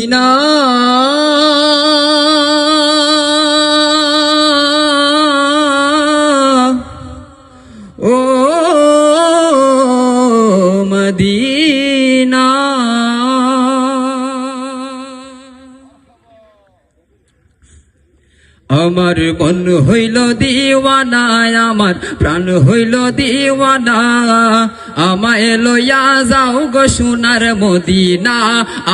না ও মদিনা আমার মন হইল দিওয়ানা আমার প্রাণ হইল দিওয়ানা আমায় লইয়া যাও গো সোনার মদিনা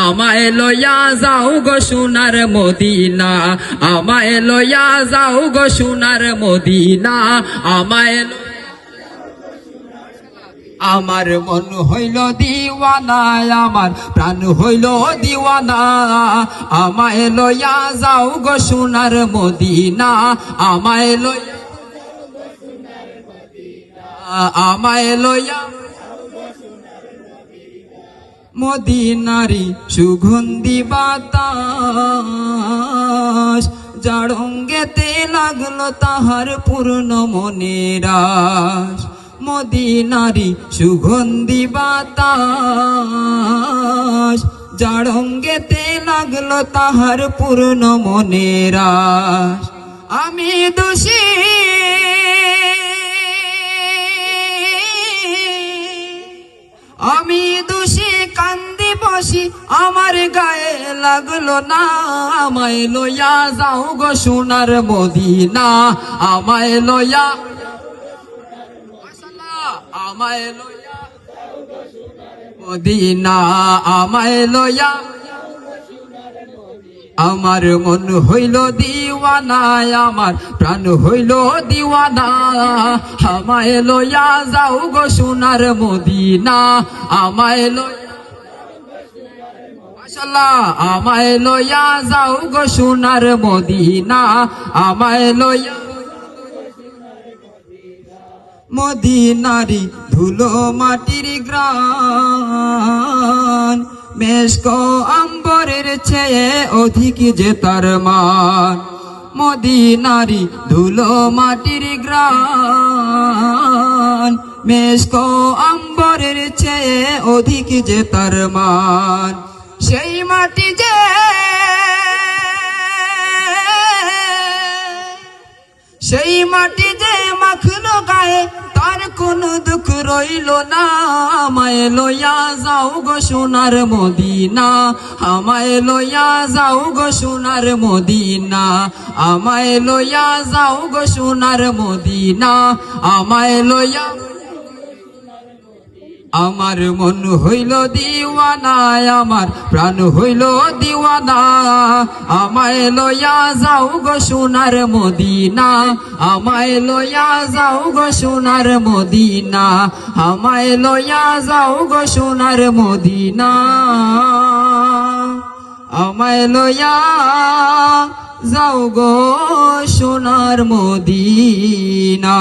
আমায় লইয়া যাও গো সোনার মদিনা আমায় লইয়া যাও গো সোনার মদিনা আমায় আমার মন হইল দিওয়ানা আমার প্রাণ হইল দিওয়ানা আমায় লইয়া যাও গো সোনার মদিনা আমায় লইয়া আমায় লইয়া মদিনারি সুগন্ধি বাতাস জাড়ঙ্গেতে লাগলো তাহার পূর্ণ মনেরাস মদিনারি সুগন্ধি বাতাস জাড়ঙ্গেতে লাগলো তাহার পূর্ণ মনেরাস আমি দোষী আমি দোষী কান্দি বসি আমার গায়ে লাগলো না আমায় লইয়া যাও গো সোনার মদিনা আমায় লইয়া আমায় লইয়া মদিনা আমায় লইয়া আমার মন হইল দিওয়ানা আমার প্রাণ হইল দিওয়ানা আমায় লইয়া যাও গো সোনার মদিনা আমায় লইয়া মাশাআল্লাহ আমায় লইয়া যাও গো সোনার মদিনা আমায় লইয়া মদিনারি ধুলো মাটির গ্রান মেশক আম্বরের চেয়ে অধিক যে তার মান মদিনারি ধুলো মাটির গ্রান মেশক আম্বরের চেয়ে অধিক যে তার মান সেই মাটি যে সেই মাটি যে মাখলো গায়ে তার কোনো দুঃখ রইল না আমায় লইয়া যাও গো সোনার মদিনা আমায় লইয়া যাও গো সোনার মদিনা আমায় লইয়া যাও গো সোনার মদিনা আমায় লইয়া আমার মন হইল দিওয়ানা আমার প্রাণ হইল দিওয়ানা আমায় লইয়া যাও গো সোনার মদিনা আমায় লইয়া যাও গো সোনার মদিনা আমায় লইয়া যাও গো সোনার মদিনা আমায় লইয়া যাও গো সোনার মদিনা।